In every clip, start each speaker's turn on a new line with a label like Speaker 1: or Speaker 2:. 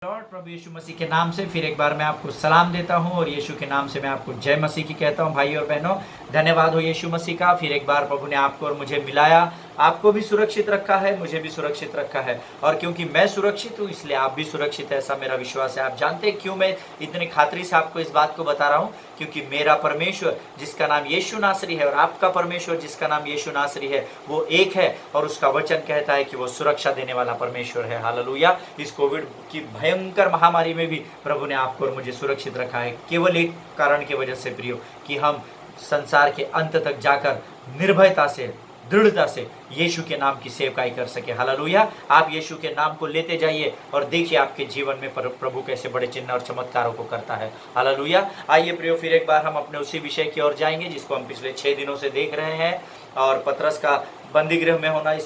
Speaker 1: Lord प्रभु यीशु मसीह के नाम से फिर एक बार मैं आपको सलाम देता हूं और यीशु के नाम से मैं आपको जय मसीह की कहता हूं। भाई और बहनों, धन्यवाद हो यीशु मसीह का। फिर एक बार प्रभु ने आपको और मुझे मिलाया, आपको भी सुरक्षित रखा है, मुझे भी सुरक्षित रखा है। और क्योंकि मैं सुरक्षित हूं इसलिए आप भी सुरक्षित है, ऐसा मेरा विश्वास है। आप जानते हैं क्यों मैं इतनी खातिरी से आपको इस बात को बता रहा हूँ? क्योंकि मेरा परमेश्वर जिसका नाम यीशु नासरी है और आपका परमेश्वर जिसका नाम यीशु नासरी है वो एक है, और उसका वचन कहता है कि वो सुरक्षा देने वाला परमेश्वर है। हालेलुया। इस कोविड की भयंकर महामारी में भी प्रभु ने आपको और मुझे सुरक्षित रखा है, केवल एक कारण की वजह से प्रियो, कि हम संसार के अंत तक जाकर निर्भयता से, दृढ़ता से यीशु के नाम की सेवकाई कर सके। हालेलुया। आप यीशु के नाम को लेते जाइए और देखिए आपके जीवन में प्रभु कैसे बड़े चिन्ह और चमत्कारों को करता है। हालेलुया। आइए प्रियो, फिर एक बार हम अपने उसी विषय की ओर जाएंगे जिसको हम पिछले 6 दिनों से देख रहे हैं, और पतरस का बंदी गृह में होना, इस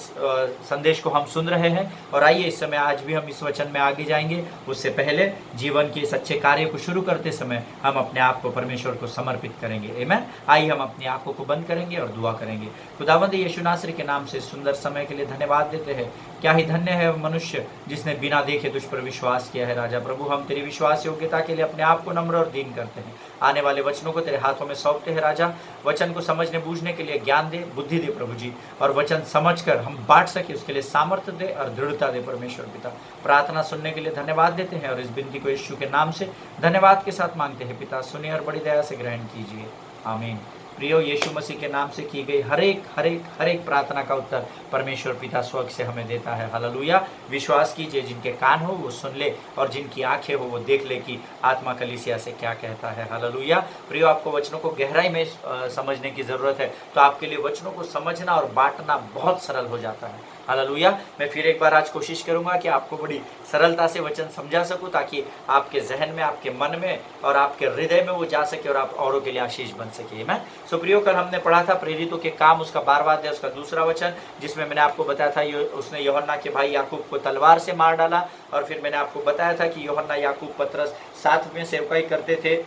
Speaker 1: संदेश को हम सुन रहे हैं। और आइए इस समय आज भी हम इस वचन में आगे जाएंगे। उससे पहले जीवन के इस अच्छे कार्य को शुरू करते समय हम अपने आप को परमेश्वर को समर्पित करेंगे। आमीन। आइए हम अपनी आंखों को बंद करेंगे और दुआ करेंगे। खुदावंद यीशु नासरी के नाम से सुंदर समय के लिए धन्यवाद देते हैं। क्या ही धन्य है मनुष्य जिसने बिना देखे तुझ पर विश्वास किया है। राजा प्रभु, हम तेरी विश्वास योग्यता के लिए अपने आप को नम्र और दीन करते हैं। आने वाले वचनों को तेरे हाथों में सौंपते हैं। राजा, वचन को समझने बूझने के लिए ज्ञान दे, बुद्धि दे प्रभु जी, और वचन समझकर हम बांट सके उसके लिए सामर्थ्य दे और दृढ़ता दे परमेश्वर पिता। प्रार्थना सुनने के लिए धन्यवाद देते हैं और इस विनती को यीशु के नाम से धन्यवाद के साथ मांगते हैं पिता। सुनिए और बड़ी दया से ग्रहण कीजिए। आमीन। प्रियो, यीशु मसीह के नाम से की गई हर एक प्रार्थना का उत्तर परमेश्वर पिता स्वर्ग से हमें देता है। हालेलुया। विश्वास कीजिए, जिनके कान हो वो सुन ले और जिनकी आंखें हो वो देख ले कि आत्मा कलीसिया से क्या कहता है। हालेलुया। प्रियो, आपको वचनों को गहराई में समझने की जरूरत है, तो आपके लिए वचनों को समझना और बांटना बहुत सरल हो जाता है। हालेलुया। मैं फिर एक बार आज कोशिश करूंगा कि आपको बड़ी सरलता से वचन समझा सकूं, ताकि आपके जहन में, आपके मन में और आपके हृदय में वो जा सके और आप औरों के लिए आशीष बन सके। मैं सो प्रियो, कल हमने पढ़ा था प्रेरितों के काम, उसका 12वां अध्याय, उसका दूसरा वचन, जिसमें मैंने आपको बताया था उसने यूहन्ना के भाई याकूब को तलवार से मार डाला। और फिर मैंने आपको बताया था कि यूहन्ना, याकूब, पतरस साथ में सेवकाई करते थे।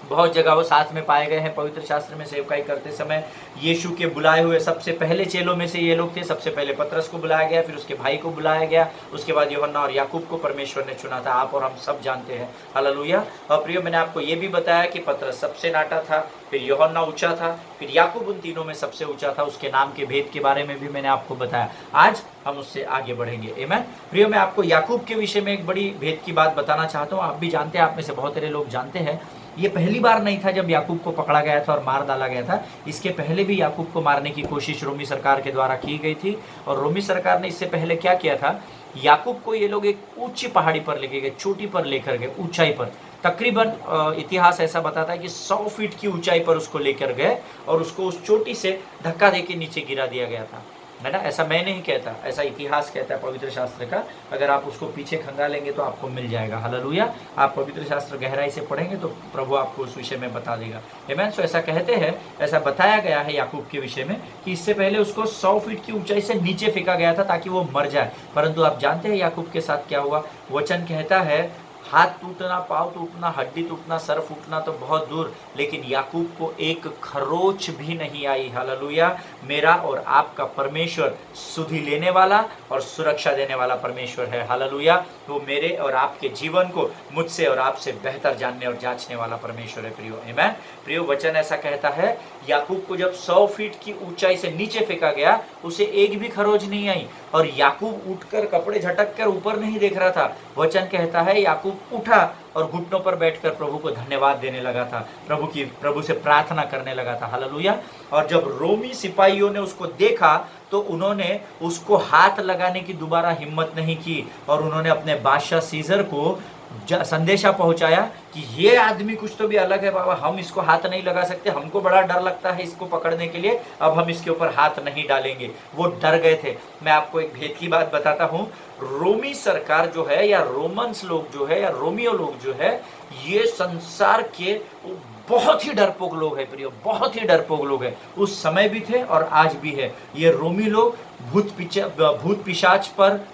Speaker 1: बहुत जगह वो साथ में पाए गए हैं पवित्र शास्त्र में सेवकाई करते समय। यीशु के बुलाए हुए सबसे पहले चेलों में से ये लोग थे। सबसे पहले पतरस को बुलाया गया, फिर उसके भाई को बुलाया गया, उसके बाद यूहन्ना और याकूब को परमेश्वर ने चुना था। आप और हम सब जानते हैं। हालेलुया। और प्रियो, मैंने आपको ये भी बताया कि पतरस सबसे नाटा था, फिर यूहन्ना ऊंचा था, फिर याकूब उन तीनों में सबसे ऊंचा था। उसके नाम के भेद के बारे में भी मैंने आपको बताया। आज हम उससे आगे बढ़ेंगे। आमीन। प्रियो, मैं आपको याकूब के विषय में एक बड़ी भेद की बात बताना चाहता हूँ। आप भी जानते हैं, आप में से बहुत सारे लोग जानते हैं, ये पहली बार नहीं था जब याकूब को पकड़ा गया था और मार डाला गया था। इसके पहले भी याकूब को मारने की कोशिश रोमी सरकार के द्वारा की गई थी। और रोमी सरकार ने इससे पहले क्या किया था, याकूब को ये लोग एक ऊंची पहाड़ी पर लेके गए, चोटी पर लेकर गए, ऊंचाई पर। तकरीबन इतिहास ऐसा बताता है कि 100 फीट की ऊंचाई पर उसको लेकर गए और उसको उस चोटी से धक्का देके नीचे गिरा दिया गया था, है ना। ऐसा मैं नहीं कहता, ऐसा इतिहास कहता है पवित्र शास्त्र का। अगर आप उसको पीछे खंगालेंगे तो आपको मिल जाएगा। हालेलुया। आप पवित्र शास्त्र गहराई से पढ़ेंगे तो प्रभु आपको उस विषय में बता देगा। आमीन। सो ऐसा कहते हैं, ऐसा बताया गया है याकूब के विषय में कि इससे पहले उसको 100 फीट की ऊंचाई से नीचे फेंका गया था ताकि वो मर जाए। परंतु आप जानते हैं याकूब के साथ क्या हुआ? वचन कहता है, हाथ टूटना, पाँव टूटना, हड्डी टूटना, सर फूटना तो बहुत दूर, लेकिन याकूब को एक खरोच भी नहीं आई। हालेलुया। मेरा और आपका परमेश्वर सुधि लेने वाला और सुरक्षा देने वाला परमेश्वर है। हालेलुया। तो मेरे और आपके जीवन को मुझसे और आपसे बेहतर जानने और जांचने वाला परमेश्वर है प्रियो। आमीन। प्रियो, वचन ऐसा कहता है, याकूब को जब 100 फीट की ऊंचाई से नीचे फेंका गया, उसे एक भी खरोच नहीं आई। और याकूब उठकर, कपड़े झटक कर ऊपर नहीं देख रहा था। वचन कहता है याकूब उठा और घुटनों पर बैठकर प्रभु को धन्यवाद देने लगा था, प्रभु से प्रार्थना करने लगा था। हालेलुया। और जब रोमी सिपाहियों ने उसको देखा तो उन्होंने उसको हाथ लगाने की दोबारा हिम्मत नहीं की, और उन्होंने अपने बादशाह सीजर को संदेशा पहुंचाया कि ये आदमी कुछ तो भी अलग है बाबा, हम इसको हाथ नहीं लगा सकते, हमको बड़ा डर लगता है इसको पकड़ने के लिए, अब हम इसके ऊपर हाथ नहीं डालेंगे। वो डर गए थे। मैं आपको एक भेद की बात बताता हूँ। रोमी सरकार जो है, या रोमन्स लोग जो है, या रोमियो लोग जो है, ये संसार के बहुत ही डरपोक लोग हैं प्रियो, बहुत ही डरपोक लोग हैं। उस समय भी थे और आज भी है। ये रोमी लोग भूत पिशाच पर,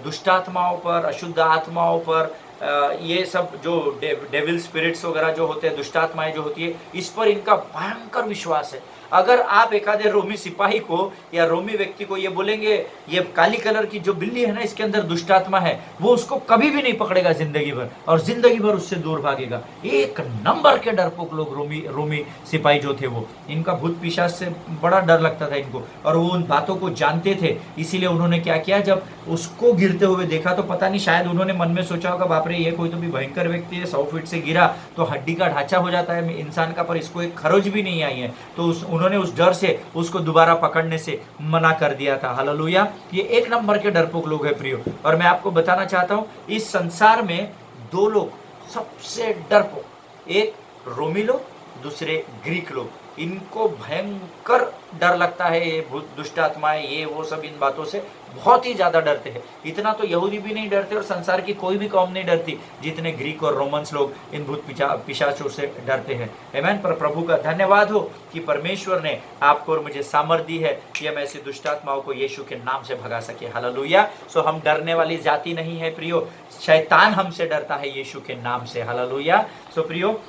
Speaker 1: दुष्ट आत्माओं पर, अशुद्ध आत्माओं पर, ये सब जो डेविल स्पिरिट्स वगैरह जो होते हैं, दुष्टात्माएं जो होती है, इस पर इनका भयंकर विश्वास है। अगर आप एक आधे रोमी सिपाही को या रोमी व्यक्ति को ये बोलेंगे ये काली कलर की जो बिल्ली है ना, इसके अंदर दुष्टात्मा है, वो उसको कभी भी नहीं पकड़ेगा जिंदगी भर, और जिंदगी भर उससे दूर भागेगा। एक नंबर के डरपोक लोग रोमी सिपाही जो थे, वो इनका भूत पिशाच से बड़ा डर लगता था इनको, और वो उन बातों को जानते थे। इसीलिए उन्होंने क्या किया, जब उसको गिरते हुए देखा तो पता नहीं, शायद उन्होंने मन में सोचा होगा बाप रे ये कोई तो भी भयंकर व्यक्ति है, 100 फीट से गिरा तो हड्डी का ढांचा हो जाता है इंसान का, पर इसको एक खरोच भी नहीं आई है। तो उन्होंने उस डर से उसको दोबारा पकड़ने से मना कर दिया था। हालेलुया। ये एक नंबर के डरपोक लोग हैं प्रियो। और मैं आपको बताना चाहता हूं, इस संसार में दो लोग सबसे डरपोक, एक रोमी लोग, दूसरे ग्रीक लोग। इनको भयंकर डर लगता है, ये भूत दुष्ट आत्माएं ये वो सब इन बातों से बहुत ही ज्यादा डरते हैं। इतना तो यहूदी भी नहीं डरते और संसार की कोई भी कौम नहीं डरती जितने ग्रीक और रोमन्स लोग इन भूत पिशाचों से डरते हैं। आमीन। पर प्रभु का धन्यवाद हो कि परमेश्वर ने आपको और मुझे सामर्थ दी है कि हम ऐसी दुष्ट आत्माओं को यीशु के नाम से भगा सके। हालेलुया। सो हम डरने वाली जाति नहीं है प्रियो, शैतान हमसे डरता है यीशु के नाम से। हालेलुया। सो प्रियो,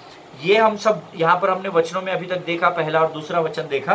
Speaker 1: ये हम सब यहाँ पर हमने वचनों में अभी तक देखा, पहला और दूसरा वचन देखा,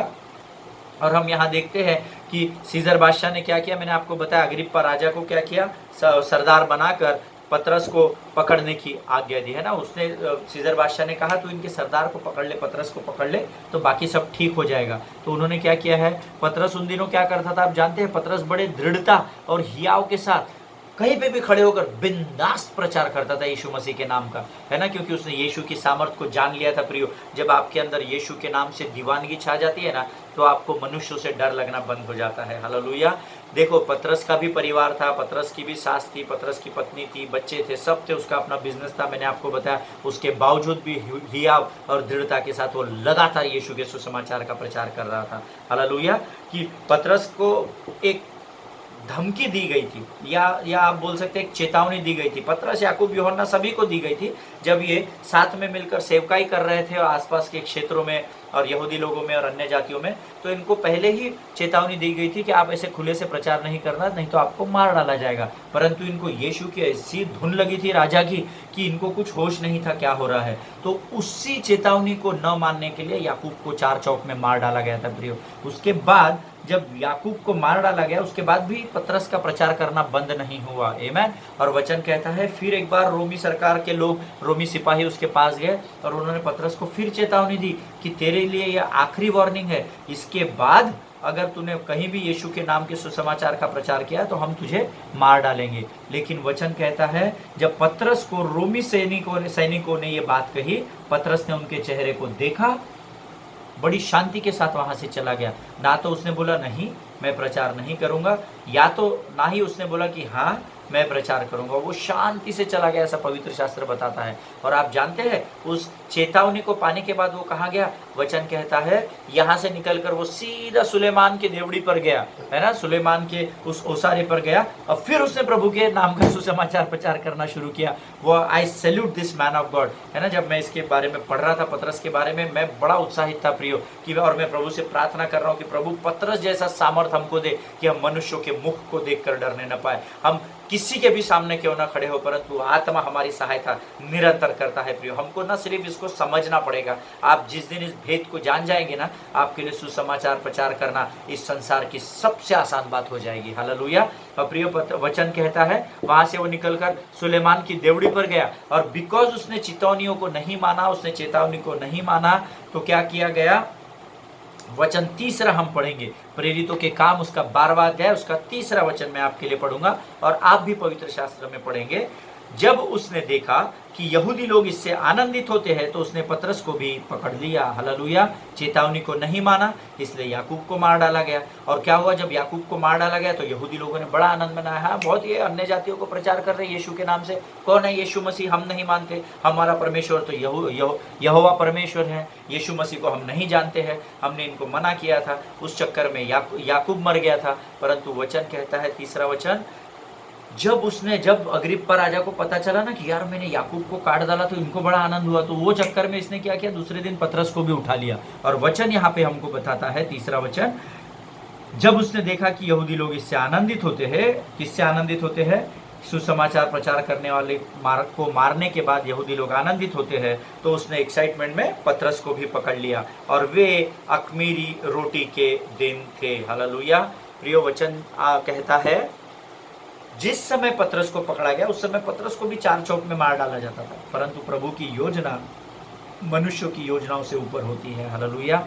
Speaker 1: और हम यहाँ देखते हैं कि सीजर बादशाह ने क्या किया। मैंने आपको बताया, अग्रिप्पा राजा को क्या किया, सरदार बनाकर पतरस को पकड़ने की आज्ञा दी है ना। उसने सीजर बादशाह ने कहा तो इनके सरदार को पकड़ ले, पतरस को पकड़ ले, तो बाकी सब ठीक हो जाएगा। तो उन्होंने क्या किया है, पतरस उन दिनों क्या करता था आप जानते हैं, पतरस बड़े दृढ़ता और हियाव के साथ कहीं पे भी खड़े होकर बिंदास प्रचार करता था यीशु मसीह के नाम का, है ना, क्योंकि उसने यीशु की सामर्थ को जान लिया था प्रियो। जब आपके अंदर यीशु के नाम से दीवानगी छा जाती है ना, तो आपको मनुष्यों से डर लगना बंद हो जाता है। हालेलुया। देखो, पतरस का भी परिवार था, पतरस की भी सास थी, पतरस की पत्नी थी, बच्चे थे, सब थे, उसका अपना बिजनेस था, मैंने आपको बताया। उसके बावजूद भी हियाव और दृढ़ता के साथ वो लगातार यीशु के सुसमाचार का प्रचार कर रहा था। हालेलुया। कि पतरस को एक धमकी दी गई थी, या आप बोल सकते हैं एक चेतावनी दी गई थी। पतरस, याकूब, यूहन्ना सभी को दी गई थी जब ये साथ में मिलकर सेवकाई कर रहे थे और आसपास के क्षेत्रों में और यहूदी लोगों में और अन्य जातियों में, तो इनको पहले ही चेतावनी दी गई थी कि आप ऐसे खुले से प्रचार नहीं करना, नहीं तो आपको मार डाला जाएगा। परंतु इनको यीशु की ऐसी धुन लगी थी राजा की कि इनको कुछ होश नहीं था क्या हो रहा है। तो उसी चेतावनी को न मानने के लिए याकूब को 4 चौक में मार डाला गया था प्रियो। उसके बाद जब याकूब को मार डाला गया, उसके बाद भी पतरस का प्रचार करना बंद नहीं हुआ। आमीन। और वचन कहता है फिर एक बार रोमी सरकार के लोग, रोमी सिपाही उसके पास गए और उन्होंने पतरस को फिर चेतावनी दी कि तेरे लिए यह आखिरी वार्निंग है, इसके बाद अगर तूने कहीं भी यीशु के नाम के सुसमाचार का प्रचार किया तो हम तुझे मार डालेंगे। लेकिन वचन कहता है जब पतरस को रोमी सैनिकों ने ये बात कही, पतरस ने उनके चेहरे को देखा, बड़ी शांति के साथ वहां से चला गया। ना तो उसने बोला नहीं मैं प्रचार नहीं करूंगा, या तो ना ही उसने बोला कि हाँ मैं प्रचार करूंगा। वो शांति से चला गया, ऐसा पवित्र शास्त्र बताता है। और आप जानते हैं उस चेतावनी को पाने के बाद वो कहाँ गया? वचन कहता है यहाँ से निकलकर वो सीधा सुलेमान के देवड़ी पर गया, है ना, सुलेमान के उस ओसारे पर गया और फिर उसने प्रभु के नाम का सुसमाचार प्रचार करना शुरू किया। वो आई salute this man of God, है ना। जब मैं इसके बारे में पढ़ रहा था, पतरस के बारे में, मैं बड़ा उत्साहित था प्रियो कि और मैं प्रभु से प्रार्थना कर रहा हूँ कि प्रभु पतरस जैसा सामर्थ हमको दे कि हम मनुष्यों के मुख को देखकर डरने न पाए। हम किसी के भी सामने क्यों ना खड़े हो, परंतु आत्मा हमारी सहायता निरंतर करता है प्रियो। हमको ना सिर्फ इसको समझना पड़ेगा, आप जिस दिन इस भेद को जान जाएंगे ना, आपके लिए सुसमाचार प्रचार करना इस संसार की सबसे आसान बात हो जाएगी। हालेलुया। और प्रियो वचन कहता है वहां से वो निकलकर सुलेमान की देवड़ी पर गया और बिकॉज उसने चेतावनियों को नहीं माना, उसने चेतावनी को नहीं माना, तो क्या किया गया? वचन तीसरा हम पढ़ेंगे, प्रेरितों के काम उसका 12वां अध्याय, उसका तीसरा वचन मैं आपके लिए पढ़ूंगा और आप भी पवित्र शास्त्र में पढ़ेंगे। जब उसने देखा कि यहूदी लोग इससे आनंदित होते हैं तो उसने पतरस को भी पकड़ लिया। हालेलुया। चेतावनी को नहीं माना, इसलिए याकूब को मार डाला गया। और क्या हुआ? जब याकूब को मार डाला गया तो यहूदी लोगों ने बड़ा आनंद मनाया। हाँ, बहुत ये अन्य जातियों को प्रचार कर रहे हैं यीशु के नाम से। कौन है यीशु मसीह? हम नहीं मानते, हमारा परमेश्वर तो यहोवा परमेश्वर है, यीशु मसीह को हम नहीं जानते हैं, हमने इनको मना किया था। उस चक्कर में याकूब मर गया था। परंतु वचन कहता है, तीसरा वचन, जब अग्रिप्पा राजा को पता चला ना कि यार मैंने याकूब को काट डाला, तो इनको बड़ा आनंद हुआ। तो वो चक्कर में इसने क्या किया? दूसरे दिन पतरस को भी उठा लिया। और वचन यहाँ पे हमको बताता है, तीसरा वचन, जब उसने देखा कि यहूदी लोग इससे आनंदित होते हैं, किससे आनंदित होते हैं? सुसमाचार प्रचार करने वाले को मारने के बाद यहूदी लोग आनंदित होते हैं, तो उसने एक्साइटमेंट में पतरस को भी पकड़ लिया और वे अख़मीरी रोटी के दिन थे। हालेलुया। प्रियो वचन कहता है जिस समय पतरस को पकड़ा गया उस समय पतरस को भी चार चौक में मार डाला जाता था, परंतु प्रभु की योजना मनुष्यों की योजनाओं से ऊपर होती है। हालेलुया।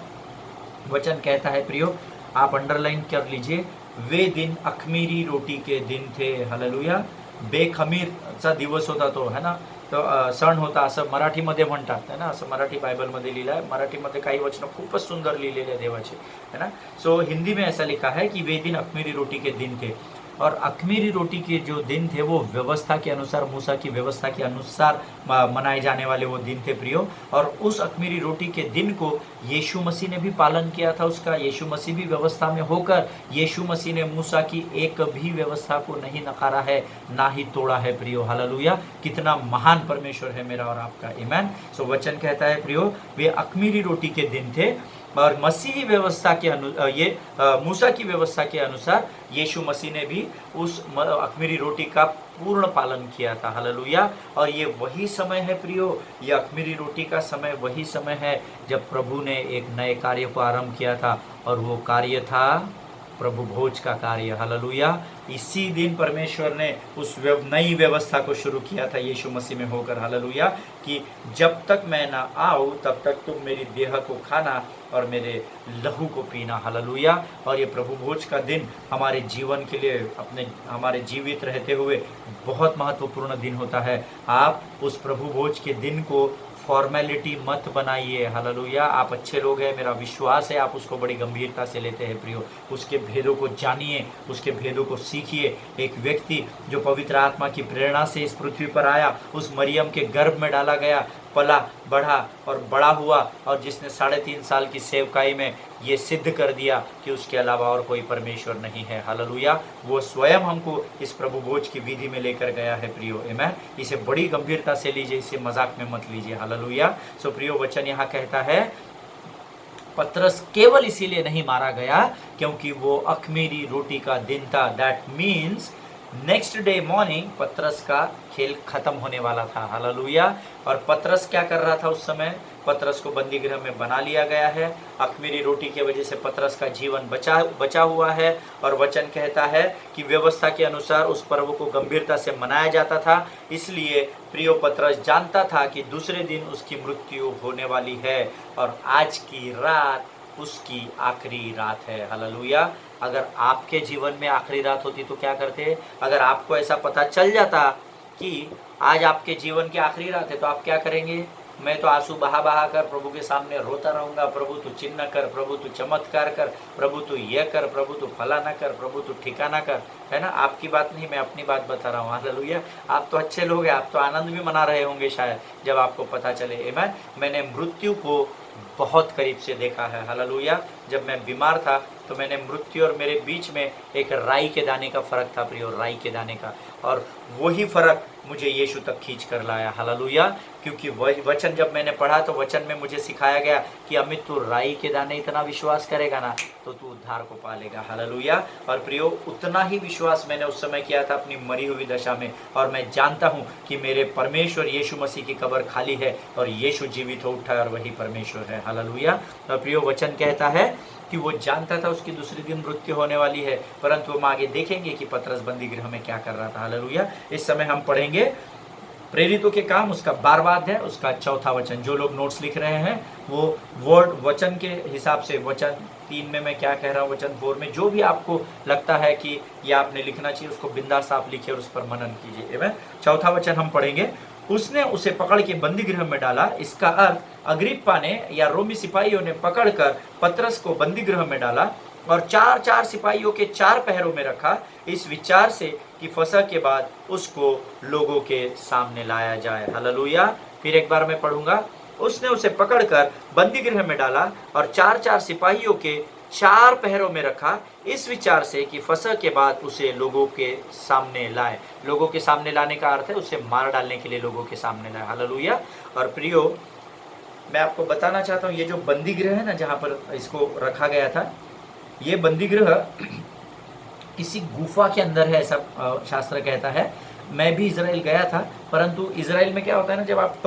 Speaker 1: वचन कहता है प्रियो, आप अंडरलाइन कर लीजिए, वे दिन अख़मीरी रोटी के दिन थे। हालेलुया। बेखमीरचा दिवस होता तो, है ना, तो सण होता असं मराठीमध्ये म्हणतात, है ना, असं मराठी बायबलमध्ये लिहिलं आहे। मराठीमध्ये काही वचनं खूपच सुंदर लिहिलेले आहे देवाचे, है ना। सो हिंदी में ऐसा लिखा है कि वे दिन अख़मीरी रोटी के दिन थे, और अख़मीरी रोटी के जो दिन थे वो व्यवस्था के अनुसार, मूसा की व्यवस्था के अनुसार मनाए जाने वाले वो दिन थे प्रियो। और उस अख़मीरी रोटी के दिन को यीशु मसीह ने भी पालन किया था उसका। यीशु मसीह भी व्यवस्था में होकर यीशु मसीह ने मूसा की एक भी व्यवस्था को नहीं नकारा है, ना ही तोड़ा है प्रियो। हालेलुया। कितना महान परमेश्वर है मेरा और आपका। आमीन। सो वचन कहता है प्रियो, वे अख़मीरी रोटी के दिन थे और मसीही व्यवस्था के मूसा की व्यवस्था के अनुसार यीशु मसीह ने भी उस अख़मीरी रोटी का पूर्ण पालन किया था। हालेलुया। और ये वही समय है प्रियो, ये अख़मीरी रोटी का समय वही समय है जब प्रभु ने एक नए कार्य को आरंभ किया था, और वो कार्य था प्रभु भोज का कार्य। हालेलुया। इसी दिन परमेश्वर ने उस नई व्यवस्था को शुरू किया था यीशु मसीह में होकर। हालेलुया। कि जब तक मैं ना आऊँ तब तक तुम मेरी देह को खाना और मेरे लहू को पीना। हालेलुया। और ये प्रभु भोज का दिन हमारे जीवन के लिए, हमारे जीवित रहते हुए बहुत महत्वपूर्ण दिन होता है। आप उस प्रभु भोज के दिन को फॉर्मेलिटी मत बनाइए। हालेलुया। आप अच्छे लोग हैं, मेरा विश्वास है आप उसको बड़ी गंभीरता से लेते हैं प्रियो। उसके भेदों को जानिए, उसके भेदों को सीखिए। एक व्यक्ति जो पवित्र आत्मा की प्रेरणा से इस पृथ्वी पर आया, उस मरियम के गर्भ में डाला गया, पला, बढ़ा और बड़ा हुआ, और जिसने 3.5 साल की सेवकाई में ये सिद्ध कर दिया कि उसके अलावा और कोई परमेश्वर नहीं है। हालेलुया। वो स्वयं हमको इस प्रभु भोज की विधि में लेकर गया है प्रियो। आमीन। इसे बड़ी गंभीरता से लीजिए, इसे मजाक में मत लीजिए। हालेलुया। सो प्रियो वचन यहाँ कहता है पतरस केवल इसीलिए नहीं मारा गया क्योंकि वो अख़मीरी रोटी का दिन था। That means next day morning पतरस का खेल खत्म होने वाला था। हालेलुया। और पतरस क्या कर रहा था उस समय? पतरस को बंदी गृह में बना लिया गया है। अख़मीरी रोटी की वजह से पतरस का जीवन बचा हुआ है, और वचन कहता है कि व्यवस्था के अनुसार उस पर्व को गंभीरता से मनाया जाता था। इसलिए प्रियो पतरस जानता था कि दूसरे दिन उसकी मृत्यु होने वाली है, और आज की रात उसकी आखिरी रात है। हालेलुया। अगर आपके जीवन में आखिरी रात होती तो क्या करते? अगर आपको ऐसा पता चल जाता कि आज आपके जीवन की आखिरी रात है तो आप क्या करेंगे? मैं तो आंसू बहा बहा कर प्रभु के सामने रोता रहूंगा, प्रभु तू चिन्ह कर, प्रभु तू चमत्कार कर, प्रभु तू ये कर, प्रभु तू फलाना कर, प्रभु तू ठिकाना कर, है ना। आपकी बात नहीं, मैं अपनी बात बता रहा हूँ। हालेलुया। आप तो अच्छे लोग हैं, आप तो आनंद भी मना रहे होंगे शायद जब आपको पता चले। आमीन। मैंने मृत्यु को बहुत करीब से देखा है। हालेलुया। जब मैं बीमार था तो मैंने मृत्यु और मेरे बीच में एक राई के दाने का फर्क था प्रियो, राई के दाने का, और वही फर्क मुझे यीशु तक खींच कर लाया। हालेलुया। क्योंकि वचन जब मैंने पढ़ा तो वचन में मुझे सिखाया गया कि अमित तू राई के दाने इतना विश्वास करेगा ना तो तू उद्धार को पालेगा। हालेलुया। और प्रियो उतना ही विश्वास मैंने उस समय किया था अपनी मरी हुई दशा में, और मैं जानता हूँ कि मेरे परमेश्वर यीशु मसीह की कब्र खाली है और यीशु जीवित हो उठा है और वही परमेश्वर है। हालेलुया। और प्रियो वचन कहता है कि वो जानता था उसकी दूसरे दिन मृत्यु होने वाली है, परंतु हम आगे देखेंगे कि पतरस बंदी गृह में क्या कर रहा था। हालेलुया। इस समय हम पढ़ेंगे प्रेरितों के काम, उसका 12वां अध्याय, उसका 4था वचन। जो लोग नोट्स लिख रहे हैं वो वर्ड वचन के हिसाब से, वचन 3 में मैं क्या कह रहा हूँ, वचन 4 में, जो भी आपको लगता है कि ये आपने लिखना चाहिए उसको बिंदास आप लिखिए और उस पर मनन कीजिए। आमीन। 4था वचन हम पढ़ेंगे। उसने उसे पकड़ के बंदी गृह में डाला। इसका अर्थ अग्रिप्पा ने या रोमी सिपाहियों ने पकड़कर पतरस को बंदी गृह में डाला और 4 सिपाहियों के 4 पहरों में रखा, इस विचार से कि फसह के बाद उसको लोगों के सामने लाया जाए। हालेलुया। फिर एक बार मैं पढ़ूंगा। उसने उसे पकड़कर बंदी गृह में डाला और 4 सिपाहियों के 4 पहरों में रखा, इस विचार से कि फसह के बाद उसे लोगों के सामने लाए। लोगों के सामने लाने का अर्थ है उसे मार डालने के लिए लोगों के सामने लाए। हालेलुया। और प्रियो मैं आपको बताना चाहता हूँ, ये जो बंदी गृह है ना जहाँ पर इसको रखा गया था, ये बंदी गृह किसी गुफा के अंदर है, ऐसा शास्त्र कहता है। मैं भी इजराइल गया था, परंतु इजराइल में क्या होता है ना, जब आप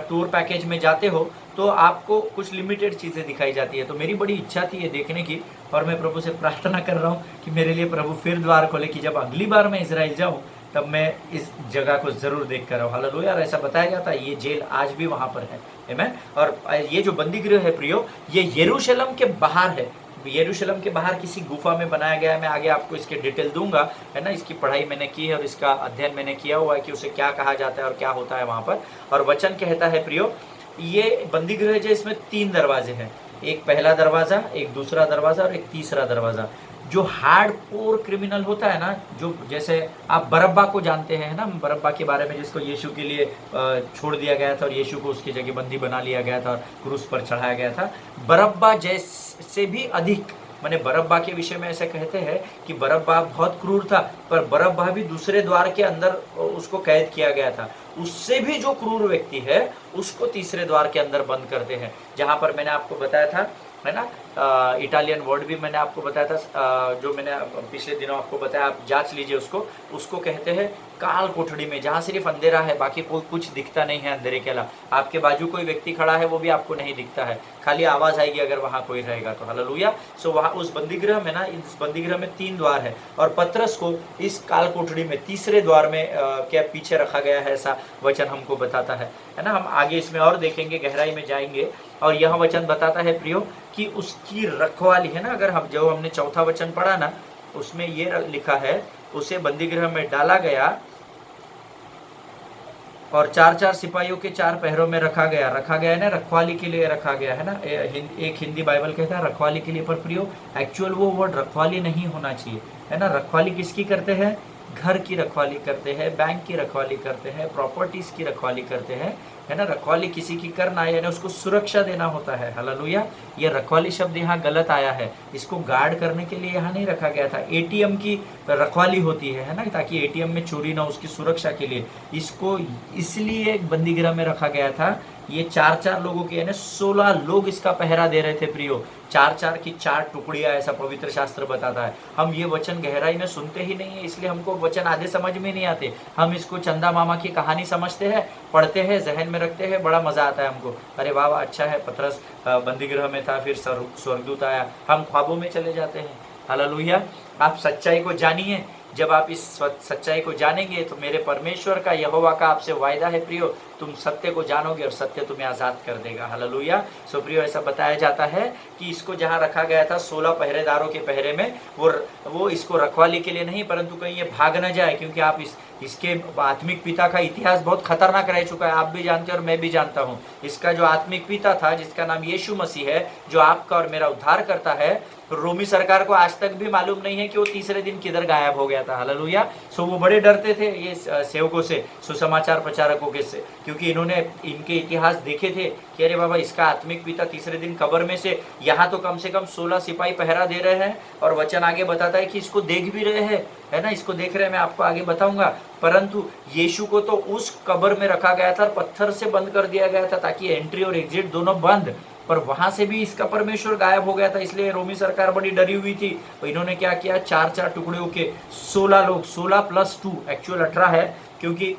Speaker 1: टूर पैकेज में जाते हो तो आपको कुछ लिमिटेड चीज़ें दिखाई जाती है। तो मेरी बड़ी इच्छा थी ये देखने की, और मैं प्रभु से प्रार्थना कर रहा हूँ कि मेरे लिए प्रभु फिर द्वार खोले कि जब अगली बार मैं इजराइल जाऊँ तब मैं इस जगह को ज़रूर देख कर आऊँ। हालेलुया। ऐसा बताया जाता है ये जेल आज भी वहाँ पर है। आमीन। और ये जो बंदी गृह है प्रियो, ये यरूशलेम के बाहर है। यरूशलेम के बाहर किसी गुफा में बनाया गया है। मैं आगे आपको इसके डिटेल दूंगा, है ना। इसकी पढ़ाई मैंने की है और इसका अध्ययन मैंने किया हुआ है कि उसे क्या कहा जाता है और क्या होता है वहाँ पर। और वचन कहता है प्रियो, ये बंदी गृह जो इसमें 3 दरवाजे हैं, एक पहला दरवाज़ा, एक दूसरा दरवाज़ा और एक तीसरा दरवाज़ा। जो हार्ड कोर क्रिमिनल होता है ना, जो जैसे आप बरब्बा को जानते हैं ना, बरब्बा के बारे में, जिसको यीशु के लिए छोड़ दिया गया था और यीशु को उसकी जगह बंदी बना लिया गया था और क्रूस पर चढ़ाया गया था। बरब्बा जैसे भी अधिक, मैंने बरब्बा के विषय में ऐसे कहते हैं कि बरब्बा बहुत क्रूर था, पर बरब्बा भी दूसरे द्वार के अंदर उसको कैद किया गया था। उससे भी जो क्रूर व्यक्ति है उसको तीसरे द्वार के अंदर बंद करते हैं, जहां पर मैंने आपको बताया था, है ना, इटालियन वर्ड भी मैंने आपको बताया था, जो मैंने पिछले दिनों आपको बताया, आप जांच लीजिए उसको कहते हैं काल कोठड़ी में, जहाँ सिर्फ अंधेरा है, बाकी कोई कुछ दिखता नहीं है अंधेरे के अलावा। आपके बाजू कोई व्यक्ति खड़ा है वो भी आपको नहीं दिखता है, खाली आवाज़ आएगी अगर वहाँ कोई रहेगा तो। हालेलुया। सो वहाँ उस बंदीगृह में ना, इस बंदीगृह में 3 द्वार है और पतरस को इस काल कोठड़ी में तीसरे द्वार में क्या पीछे रखा गया है, ऐसा वचन हमको बताता है ना। हम आगे इसमें और देखेंगे, गहराई में जाएंगे, और यह वचन बताता है प्रियो कि उसकी रखवाली है ना। अगर हम जो हमने चौथा वचन पढ़ा ना, उसमें ये लिखा है, उसे बंदीगृह में डाला गया और 4-4 सिपाहियों के 4 पहरों में रखा गया ना, रखवाली के लिए रखा गया है ना। एक हिंदी बाइबल कहता है रखवाली के लिए, पर प्रियो एक्चुअल वो वर्ड रखवाली नहीं होना चाहिए, है ना। रखवाली किसकी करते हैं? घर की रखवाली करते हैं, बैंक की रखवाली करते हैं, प्रॉपर्टीज की रखवाली करते हैं, है ना। रखवाली किसी की करना है, यानी उसको सुरक्षा देना होता है। हालेलुया। ये रखवाली शब्द यहाँ गलत आया है, इसको गार्ड करने के लिए यहाँ नहीं रखा गया था। एटीएम की रखवाली होती है ना, ताकि एटीएम में चोरी ना, उसकी सुरक्षा के लिए इसको इसलिए बंदीगृह में रखा गया था। ये 4-4 लोगों के, यानी 16 लोग इसका पहरा दे रहे थे प्रियो। 4-4 की 4 टुकड़ियां, ऐसा पवित्र शास्त्र बताता है। हम ये वचन गहराई में सुनते ही नहीं है, इसलिए हमको वचन आधे समझ में नहीं आते। हम इसको चंदा मामा की कहानी समझते हैं, पढ़ते हैं, जहन में रखते हैं, बड़ा मजा आता है हमको। अरे वाह वाह, अच्छा है, पतरस बंदीगृह में था, फिर स्वर्गदूत आया, हम ख्वाबों में चले जाते हैं। हालेलुया। आप सच्चाई को जानिए। जब आप इस सच्चाई को जानेंगे तो मेरे परमेश्वर का, यहोवा का आपसे वायदा है प्रियो, तुम सत्य को जानोगे और सत्य तुम्हें आज़ाद कर देगा। हालेलुया। सो प्रियो, ऐसा बताया जाता है कि इसको जहाँ रखा गया था 16 पहरेदारों के पहरे में, वो इसको रखवाली के लिए नहीं, परंतु कहीं ये भाग न जाए, क्योंकि आप इसके आत्मिक पिता का इतिहास बहुत खतरनाक रह चुका है। आप भी जानते हैं और मैं भी जानता हूँ। इसका जो आत्मिक पिता था, जिसका नाम यीशु मसीह है, जो आपका और मेरा उद्धार करता है, रोमी सरकार को आज तक भी मालूम नहीं है कि वो तीसरे दिन किधर गायब हो गया था। हालेलुया। सो वो बड़े डरते थे ये सेवकों से, सुसमाचार प्रचारकों के से, क्योंकि इन्होंने इनके इतिहास देखे थे कि अरे बाबा, इसका आत्मिक पिता तीसरे दिन कब्र में से, यहाँ तो कम से कम 16 सिपाही पहरा दे रहे हैं, और वचन आगे बताता है कि इसको देख भी रहे हैं, है ना, इसको देख रहे हैं, मैं आपको आगे बताऊंगा। परंतु यीशु को तो उस कब्र में रखा गया था, पत्थर से बंद कर दिया गया था, ताकि एंट्री और एग्जिट दोनों बंद, पर वहां से भी इसका परमेश्वर गायब हो गया था। इसलिए रोमी सरकार बड़ी डरी हुई थी। तो इन्होंने क्या किया, 4-4 टुकड़ियों के 16 लोग, 16 + 2 एक्चुअल 18 है, क्योंकि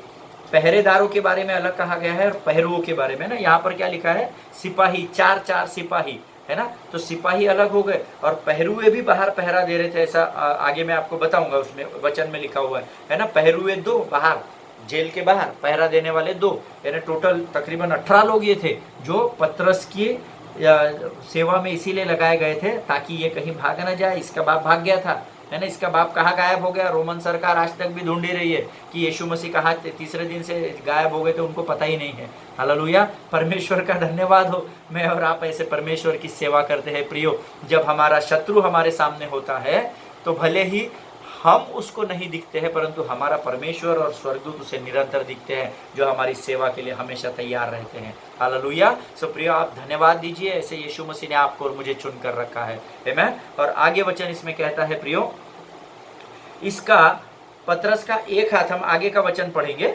Speaker 1: पहरेदारों के बारे में अलग कहा गया है और पहरुओं के बारे में ना, यहाँ पर क्या लिखा है, सिपाही, 4-4 सिपाही, है ना। तो सिपाही अलग हो गए और पहरुए भी बाहर पहरा दे रहे थे, ऐसा आगे मैं आपको बताऊंगा, उसमें वचन में लिखा हुआ है ना। पहरुए 2 बाहर, जेल के बाहर पहरा देने वाले 2, यानी टोटल तकरीबन 18 लोग ये थे, जो पतरस की सेवा में इसीलिए लगाए गए थे ताकि ये कहीं भाग ना जाए। इसका बाप भाग गया था, है ना। इसका बाप कहाँ गायब हो गया, रोमन सरकार आज तक भी ढूंढ ही रही है कि यीशु मसीह कहाँ तीसरे दिन से गायब हो गए थे, उनको पता ही नहीं है। हालेलुया। परमेश्वर का धन्यवाद हो, मैं और आप ऐसे परमेश्वर की सेवा करते हैं प्रियो। जब हमारा शत्रु हमारे सामने होता है तो भले ही हम उसको नहीं दिखते हैं, परंतु हमारा परमेश्वर और स्वर्गदूत उसे निरंतर दिखते हैं, जो हमारी सेवा के लिए हमेशा तैयार रहते हैं। हालेलुया। सो प्रियो, आप धन्यवाद दीजिए, ऐसे यीशु मसीह ने आपको और मुझे चुन कर रखा है। आमीन। और आगे वचन इसमें कहता है प्रियो, इसका पतरस का एक हाथ, हम आगे का वचन पढ़ेंगे।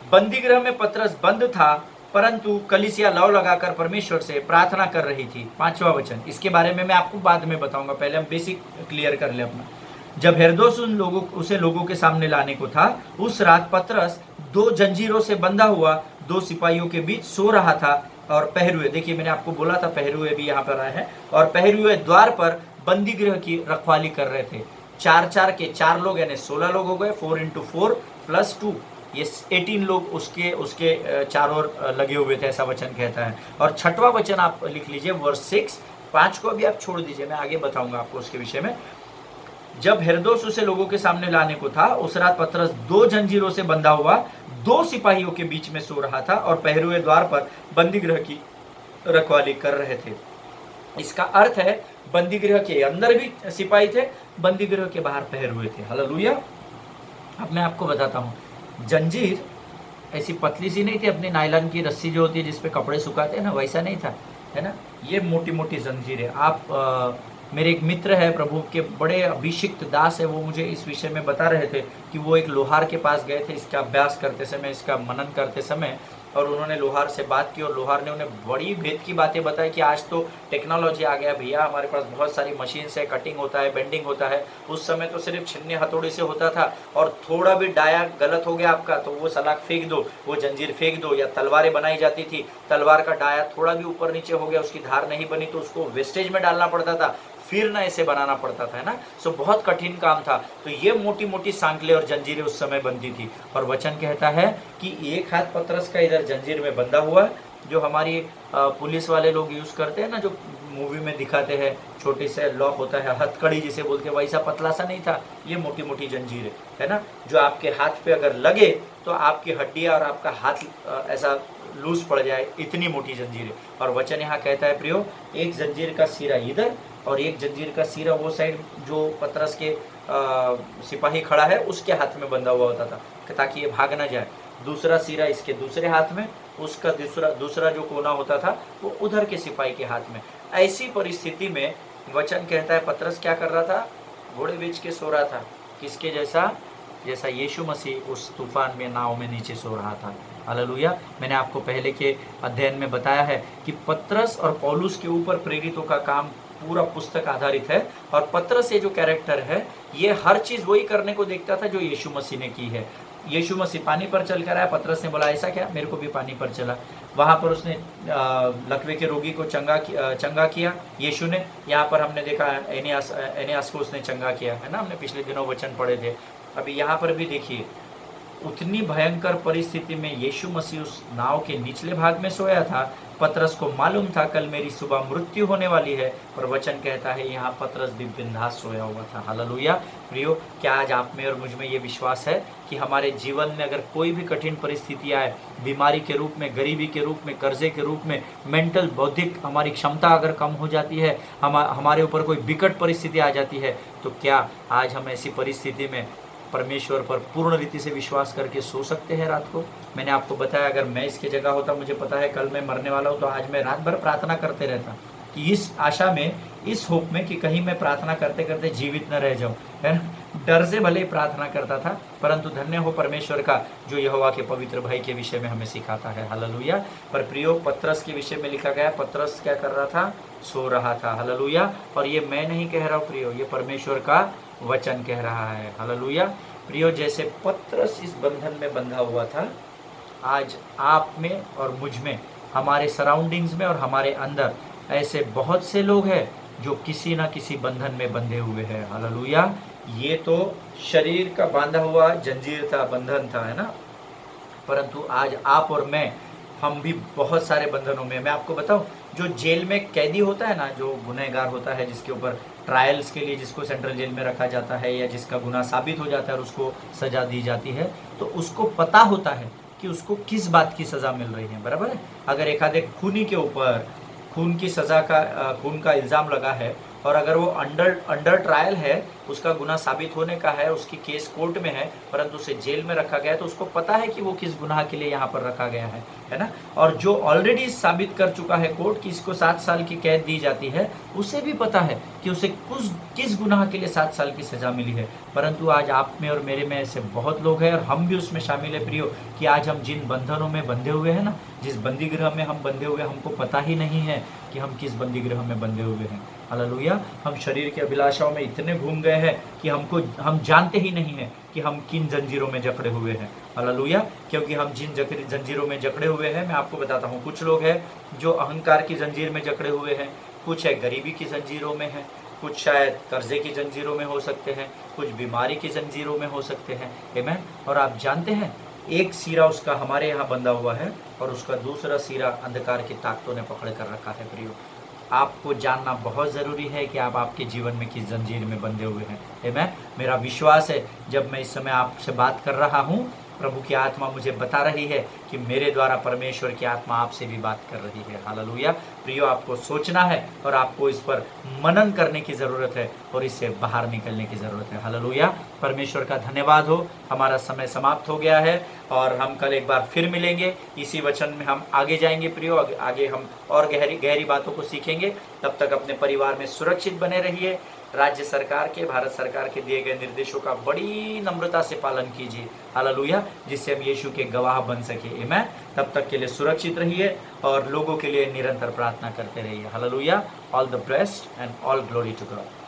Speaker 1: बंदीगृह में पतरस बंद था, परंतु कलीसिया लौ लगाकर परमेश्वर से प्रार्थना कर रही थी। 5वां वचन, इसके बारे में मैं आपको बाद में बताऊंगा, पहले हम बेसिक क्लियर कर ले अपना। जब हेरोदेस उसे लोगों के सामने लाने को था, उस रात पतरस 2 जंजीरों से बंधा हुआ 2 सिपाहियों के बीच सो रहा था और पहरुए, देखिए मैंने आपको बोला था पहरुए भी यहाँ पर आए हैं, और पहरुए द्वार पर बंदी गृह की रखवाली कर रहे थे। 4 के 4 लोग यानी 16 लोग हो गए, 4 into 4 + 2, ये 18 लोग उसके उसके चारों ओर लगे हुए थे, ऐसा वचन कहता है। और 6वां वचन आप लिख लीजिए, वर्स 6, 5 को अभी आप छोड़ दीजिए, मैं आगे बताऊंगा आपको उसके विषय में। जब हेरोदेस उसे लोगों के सामने लाने को था, उस रात पतरस 2 जंजीरों से बंधा हुआ 2 सिपाहियों के बीच में सो रहा था और पहरुए द्वार पर बंदी गृह की रखवाली कर रहे थे। इसका अर्थ है बंदी गृह के अंदर भी सिपाही थे, बंदी गृह के बाहर पहरुए थे। हालेलुया। अब मैं आपको बताता हूँ, जंजीर ऐसी पतली सी नहीं थी, अपनी नायलॉन की रस्सी जो होती है जिसपे कपड़े सुखाते हैं ना, वैसा नहीं था, है ना। ये मोटी मोटी जंजीर है। आप मेरे एक मित्र है, प्रभु के बड़े अभिषिक्त दास है, वो मुझे इस विषय में बता रहे थे कि वो एक लोहार के पास गए थे इसका अभ्यास करते समय, इसका मनन करते समय, और उन्होंने लोहार से बात की और लोहार ने उन्हें बड़ी भेद की बातें बताई कि आज तो टेक्नोलॉजी आ गया भैया, हमारे पास बहुत सारी मशीन से कटिंग होता है, बेंडिंग होता है। उस समय तो सिर्फ छिन्नी हथौड़ी से होता था, और थोड़ा भी डाया गलत हो गया आपका तो वो सलाख फेंक दो, वो जंजीर फेंक दो, या तलवारें बनाई जाती थी, तलवार का डाया थोड़ा भी ऊपर नीचे हो गया, उसकी धार नहीं बनी तो उसको वेस्टेज में डालना पड़ता था, फिर ना इसे बनाना पड़ता था, है ना। सो बहुत कठिन काम था। तो ये मोटी मोटी सांकले और जंजीरें उस समय बनती थी, और वचन कहता है कि एक हाथ पतरस का इधर जंजीर में बंधा हुआ है, जो हमारी पुलिस वाले लोग यूज़ करते हैं ना, जो मूवी में दिखाते हैं, छोटे से लॉक होता है, हथकड़ी जिसे बोलते हैं, वैसा पतला सा नहीं था, ये मोटी मोटी जंजीर है ना, जो आपके हाथ पे अगर लगे तो आपकी हड्डियाँ और आपका हाथ ऐसा लूज पड़ जाए, इतनी मोटी जंजीर है। और वचन यहाँ कहता है प्रियो, एक जंजीर का सिरा इधर और एक जंजीर का सिरा वो साइड जो पतरस के सिपाही खड़ा है उसके हाथ में बंधा हुआ होता था, ताकि ये भाग ना जाए। दूसरा सिरा इसके दूसरे हाथ में, उसका दूसरा जो कोना होता था वो उधर के सिपाही के हाथ में। ऐसी परिस्थिति में वचन कहता है पतरस क्या कर रहा था, घोड़े बेच के सो रहा था, किसके जैसा, जैसा यीशु मसीह उस तूफान में नाव में नीचे सो रहा था। हालेलुया। मैंने आपको पहले के अध्ययन में बताया है कि पतरस और पौलुस के ऊपर प्रेरितों का काम पूरा पुस्तक आधारित है, और पतरस ये जो कैरेक्टर है ये हर चीज़ वही करने को देखता था जो यीशु मसीह ने की है। यीशु मसीह पानी पर चल कर आया, पतरस ने बोला ऐसा क्या, मेरे को भी पानी पर चला। वहाँ पर उसने लकवे के रोगी को चंगा किया यीशु ने। यहाँ पर हमने देखा एनियास को उसने चंगा किया, है ना, हमने पिछले दिनों वचन पढ़े थे। अभी यहाँ पर भी देखिए, उतनी भयंकर परिस्थिति में यीशु मसीह उस नाव के निचले भाग में सोया था। पतरस को मालूम था कल मेरी सुबह मृत्यु होने वाली है, पर वचन कहता है यहाँ पतरस भी बिंदास सोया हुआ था। हालेलुया। प्रियो, क्या आज आप में और मुझ में ये विश्वास है कि हमारे जीवन में अगर कोई भी कठिन परिस्थिति आए, बीमारी के रूप में, गरीबी के रूप में, कर्जे के रूप में, मेंटल बौद्धिक हमारी क्षमता अगर कम हो जाती है, हमारे ऊपर कोई विकट परिस्थिति आ जाती है, तो क्या आज हम ऐसी परिस्थिति में परमेश्वर पर पूर्ण रीति से विश्वास करके सो सकते हैं रात को? मैंने आपको बताया, अगर मैं इसकी जगह होता, मुझे पता है कल मैं मरने वाला हूँ, तो आज मैं रात भर प्रार्थना करते रहता, कि इस आशा में, इस होप में कि कहीं मैं प्रार्थना करते करते जीवित न रह जाऊँ, है ना। डर से भले ही प्रार्थना करता था, परंतु धन्य हो परमेश्वर का जो यहोवा के पवित्र भाई के विषय में हमें सिखाता है। हालेलुया। पर प्रियो, पतरस के विषय में लिखा गया, पतरस क्या कर रहा था, सो रहा था। हालेलुया। और ये मैं नहीं कह रहा हूँ प्रियो, ये परमेश्वर का वचन कह रहा है। हालेलुया। प्रियो, जैसे पतरस इस बंधन में बंधा हुआ था, आज आप में और मुझ में, हमारे सराउंडिंग्स में और हमारे अंदर ऐसे बहुत से लोग हैं जो किसी ना किसी बंधन में बंधे हुए हैं। हालेलुया। ये तो शरीर का बांधा हुआ जंजीर था, बंधन था, है ना, परंतु आज आप और मैं, हम भी बहुत सारे बंधनों में। मैं आपको बताऊं, जो जेल में कैदी होता है ना, जो गुनहगार होता है, जिसके ऊपर ट्रायल्स के लिए जिसको सेंट्रल जेल में रखा जाता है, या जिसका गुनाह साबित हो जाता है और उसको सज़ा दी जाती है, तो उसको पता होता है कि उसको किस बात की सज़ा मिल रही है, बराबर है। अगर एक आधे खूनी के ऊपर खून की सज़ा का, खून का इल्ज़ाम लगा है, और अगर वो अंडर ट्रायल है, उसका गुनाह साबित होने का है, उसकी केस कोर्ट में है, परंतु उसे जेल में रखा गया है, तो उसको पता है कि वो किस गुनाह के लिए यहाँ पर रखा गया है ना। और जो ऑलरेडी साबित कर चुका है कोर्ट कि इसको 7 साल की कैद दी जाती है, उसे भी पता है कि उसे किस गुनाह के लिए 7 साल की सज़ा मिली है। परंतु आज आप में और मेरे में ऐसे बहुत लोग हैं, और हम भी उसमें शामिल है प्रियो, कि आज हम जिन बंधनों में बंधे हुए हैं ना, जिस बंदी गृह में हम बंधे हुए, हमको पता ही नहीं है कि हम किस बंदी गृह में बंधे हुए हैं। हालेलुया। हम शरीर की अभिलाषाओं में इतने घूम गए गए हैं कि हम जानते ही नहीं हैं कि हम किन जंजीरों में जकड़े हुए हैं। हालेलुया। क्योंकि हम जिन जंजीरों में जकड़े हुए हैं, मैं आपको बताता हूँ, कुछ लोग हैं जो अहंकार की जंजीर में जकड़े हुए हैं, कुछ है गरीबी की जंजीरों में है, कुछ शायद कर्जे की जंजीरों में हो सकते हैं, कुछ बीमारी की जंजीरों में हो सकते हैं। आमीन। और आप जानते हैं, एक सिरा उसका हमारे यहाँ बंधा हुआ है और उसका दूसरा सिरा अंधकार की ताकतों ने पकड़ कर रखा है। प्रियो, आपको जानना बहुत ज़रूरी है कि आप आपके जीवन में किस जंजीर में बंधे हुए हैं। आमीन। मेरा विश्वास है, जब मैं इस समय आपसे बात कर रहा हूँ, प्रभु की आत्मा मुझे बता रही है कि मेरे द्वारा परमेश्वर की आत्मा आपसे भी बात कर रही है। हालेलुया। प्रियो, आपको सोचना है और आपको इस पर मनन करने की ज़रूरत है और इससे बाहर निकलने की ज़रूरत है। हालेलुया। परमेश्वर का धन्यवाद हो। हमारा समय समाप्त हो गया है और हम कल एक बार फिर मिलेंगे। इसी वचन में हम आगे जाएंगे। प्रियो, आगे हम और गहरी बातों को सीखेंगे। तब तक अपने परिवार में सुरक्षित बने रहिए। राज्य सरकार के, भारत सरकार के दिए गए निर्देशों का बड़ी नम्रता से पालन कीजिए। हालेलुया। जिससे हम यीशु के गवाह बन सके। आमीन। तब तक के लिए सुरक्षित रहिए और लोगों के लिए निरंतर प्रार्थना करते रहिए। Hallelujah. All the best and all glory to God.